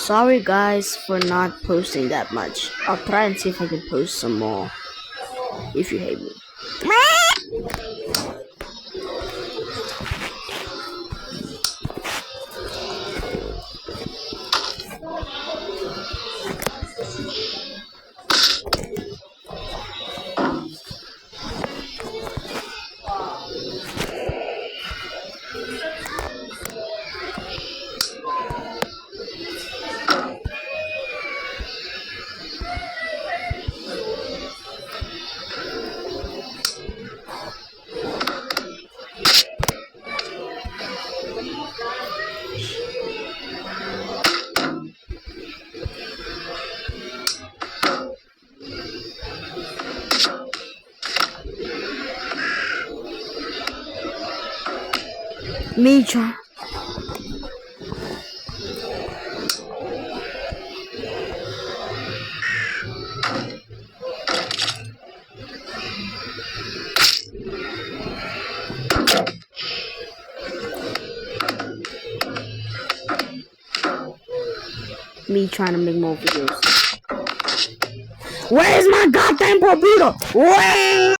sorry guys for not posting that much. I'll try and see if I can post some more. If you hate me. Me try. Me trying to make more videos. Where's my goddamn burrito? Where?